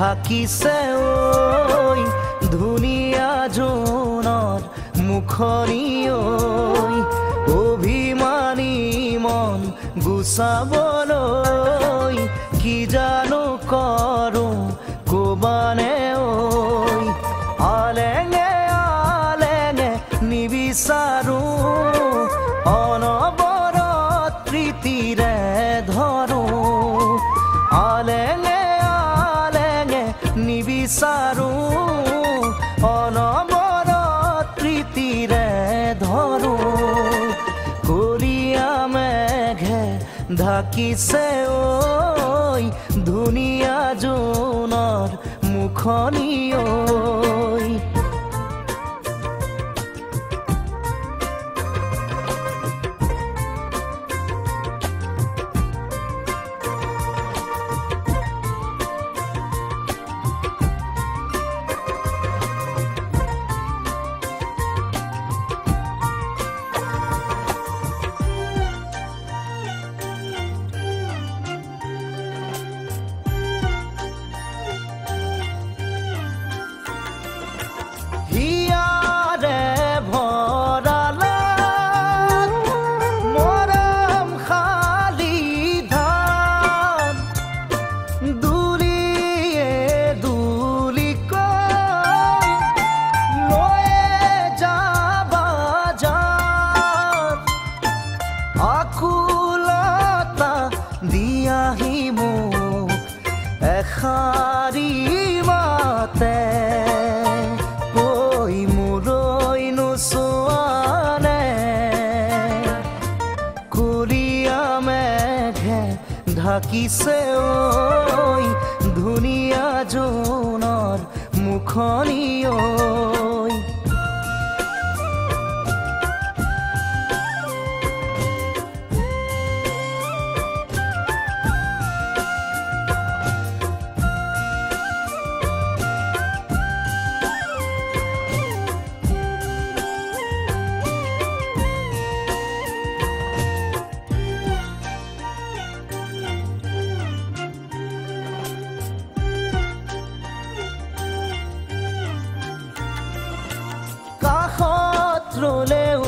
ঢাকিছে ঐ ধুনীয়া জোনৰ মুখনি ঐ অভিমানী মন গুচাবলৈ কি জানো কৰোঁ কবানে ঐ আলেঙে আলেঙে নিবিচাৰোঁ অনবৰত প্ৰীতিৰে ধৰোঁ আলেঙে আলেঙে নিবিচাৰোঁ অনবৰত প্ৰীতিৰে ধৰোঁ কলীয়া মেঘে ঢাকিছে ঐ ধুনীয়া জোনৰ মুখনি ঐ আকুলতা দিয়াহি মোক এষাৰি মাতে ঐ মোৰৈ নোচোৱানে কলীয়া মেঘে ঢাকিছে ঐ ধুনীয়া জোনৰ মুখনি ঐ ৰলেও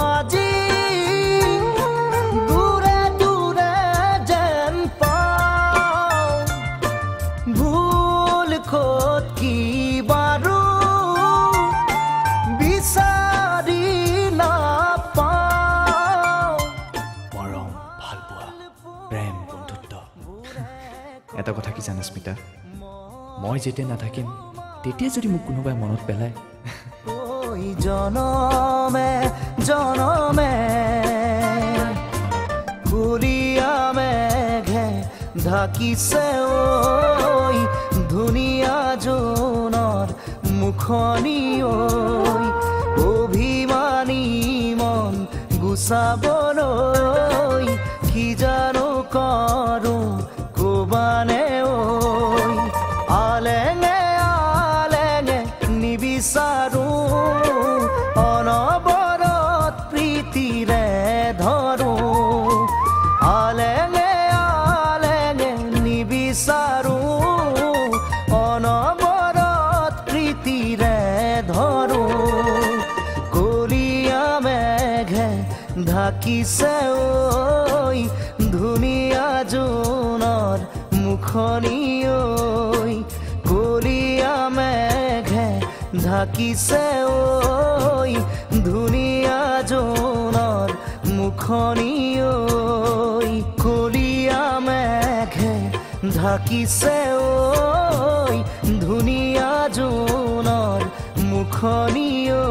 আজি দূৰে দূৰে যেন পাওঁ ভুল ক'ত কি বাৰু বিচাৰি নাপাওঁ মৰম ভালপোৱা প্ৰেম বন্ধুত্ব এটা কথা কি জানা স্মিতা মই যেতিয়া নাথাকিম তেতিয়া যদি মোক কোনোবাই মনত পেলায় জনমে জনমে কলীয়া মেঘে ঢাকিছে ঐ ধুনীয়া জোনৰ মুখনি ঐ অভিমানী মন গুচাবলৈ কি জানো কৰোঁ কবানে ঐ আলেঙে আলেঙে নিবিচাৰোঁ অনবৰত প্ৰীতিৰে ধৰোঁ আলেঙে আলেঙে নিবিচাৰোঁ অনবৰত প্ৰীতিৰে ধৰোঁ কলীয়া মেঘে ঢাকিছে ঐ ধুনীয়া জোনৰ মুখনি ঐ কলীয়া মেঘে ঢাকিছে ঐ ধুনীয়া জোনৰ মুখনি ঐ কলীয়া মেঘে ঢাকিছে ঐ ধুনীয়া জোনৰ মুখনি ঐ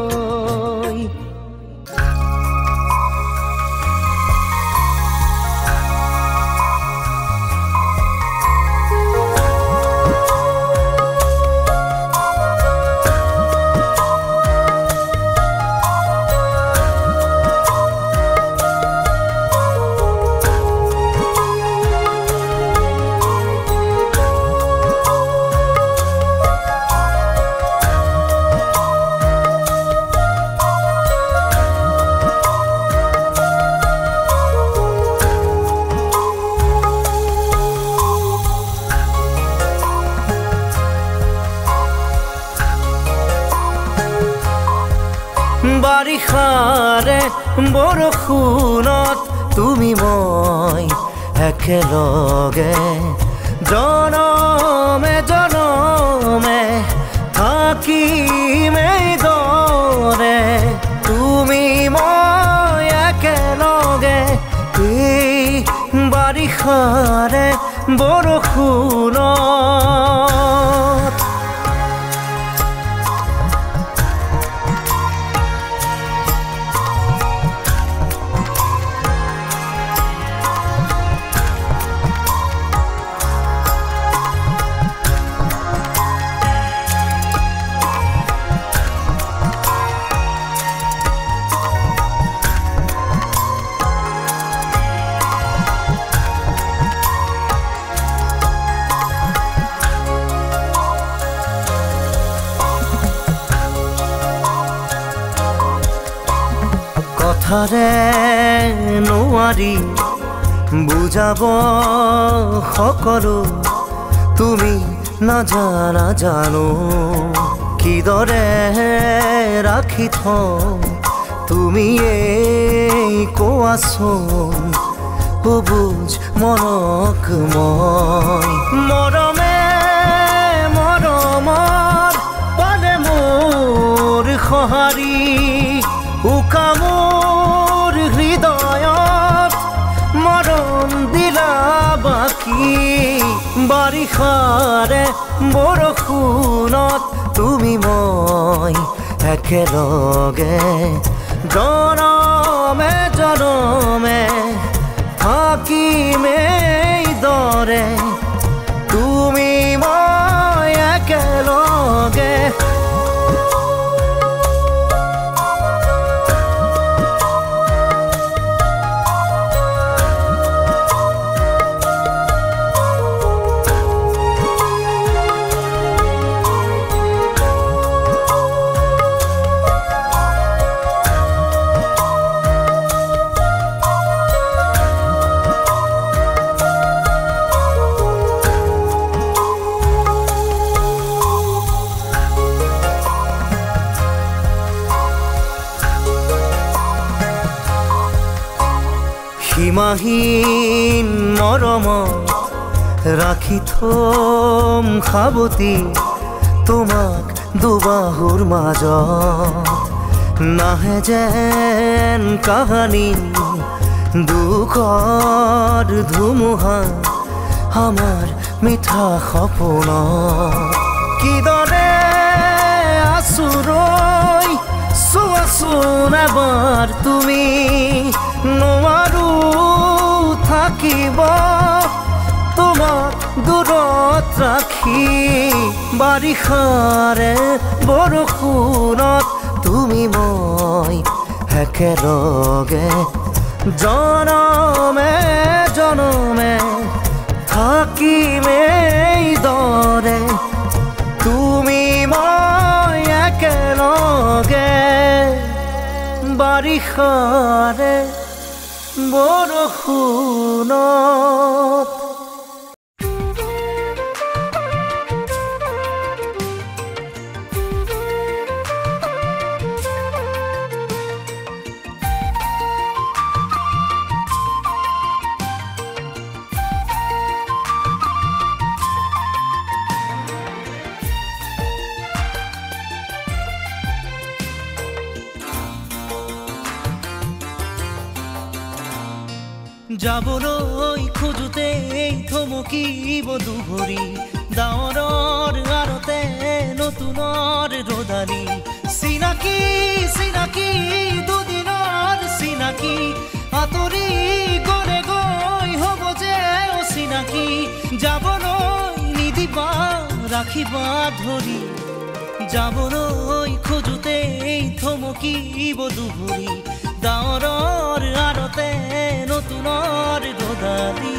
বাৰিষাৰে বৰষুণত তুমি মই একেলগে জনমে জনমে থাকিম এইদৰে তুমি মই একেলগে এই বাৰিষাৰে বৰষুণত কথাৰে নোৱাৰি বুজাব সকলো তুমি নাজানা জানো কিদৰে ৰাখি থওঁ তুমি এই কোৱাচোন বুজ মনক মই মৰমে মৰমৰ পালে মোৰ সঁহাৰি উকা মোৰ হৃদয়ত মৰম দিলা বাকী বাৰিষাৰে বৰষুণত তুমি মই একেলগে জনমে জনমে থাকিম এইদৰে তুমি মই একেলগে সীমাহীন মৰমত ৰাখি থম সাৱতি তোমাক দুবাহুৰ মাজত নাহে যেন কাহানী দুখৰ ধুমুহা আমাৰ মিঠা সপোনত কিদৰে আচুৰৈ চোৱাচোন এবাৰ তুমি নোৱাৰো থাকিব তোমাক দূৰত ৰাখি বাৰিষাৰে বৰষুণত তুমি মই একেলগে জনমে জনমে থাকিম এইদৰে তুমি মই একেলগে বাৰিষাৰে বৰষুণত যাবলৈ খোজোতে থমকিব দুভৰি ডাৱৰৰ আৰতে নতুনৰ ৰদালি চিনাকি চিনাকি দুদিনৰ চিনাকি আঁতৰি গলে গৈ হ'ব যে অচিনাকি যাবলৈ নিদিবা ৰাখিবা ধৰি যাবলৈ খোজোতে থমকিব দুভৰি ডাৱৰৰ আৰতে নতুনৰ ৰদালি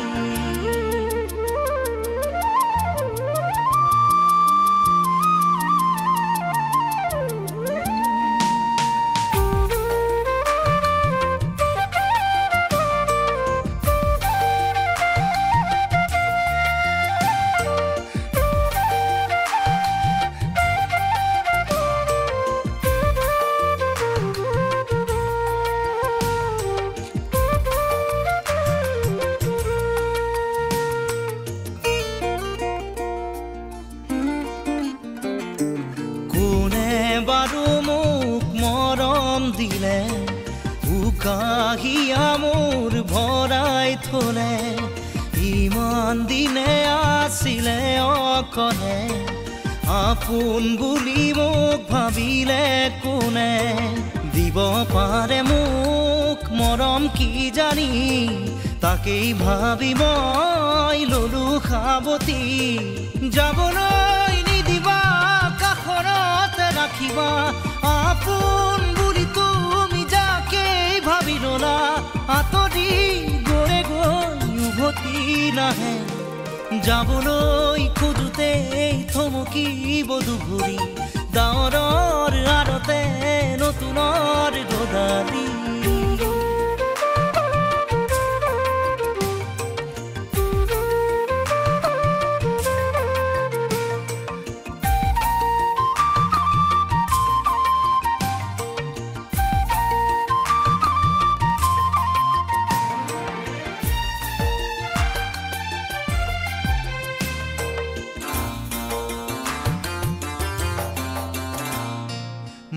মোক মৰম দিলে উকাহিয়া মোৰ ভৰাই থলে ইমান দিনে আছিলে অকলে আপোন বুলি মোক ভাবিলে কোনে দিব পাৰে মোক মৰম কি জানি তাকেই ভাবি মই ললো সাৱতি যাবলৈ নিদিবা কাষৰতে ৰাখিবা আপোন বুলি তুমি যাকেই ভাবি ললা আঁতৰি গৈ গৈ উভতি নাহে যাবলৈ খোজোতে থমকিব দুঘূৰি ডাৱৰৰ আৰতে নতুনৰ ৰদালি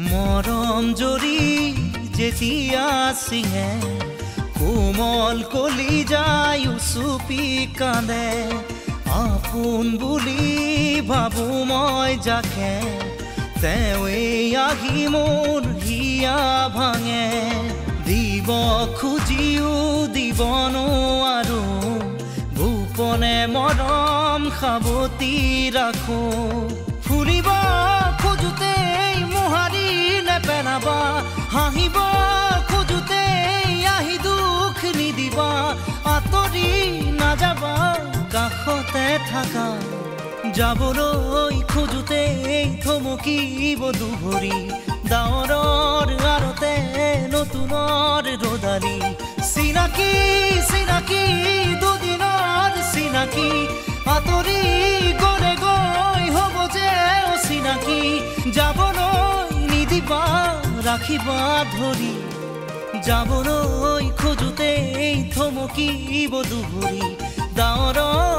মৰম জৰি যেতিয়া চিঙে কোমল কলি যায় উচুপি কান্দে আপোন বুলি ভাবো মই যাকে তেৱেই আহি মোৰ হিয়া ভাঙে দিব খুজিও দিব নোৱাৰো গোপনে মৰম সাৱতি ৰাখো ফুৰিব খোজোতে মোহাৰি নেপেলাবা হাঁহিব খোজোতে আহি দুখ নিদিবা আঁতৰি নাযাবা কাষতে থাকা যাবলৈ খোজোতে থমকিব দুভৰি ডাৱৰৰ আৰতে নতুনৰ ৰদালি চিনাকি চিনাকি দুদিনৰ চিনাকি আঁতৰি গলে গৈ হ'ব যে অচিনাকি যাবলৈ নিদিবা ৰাখিবা ধৰি যাবলৈ খোজোতে থমকিব দুভৰি ডাৱৰৰ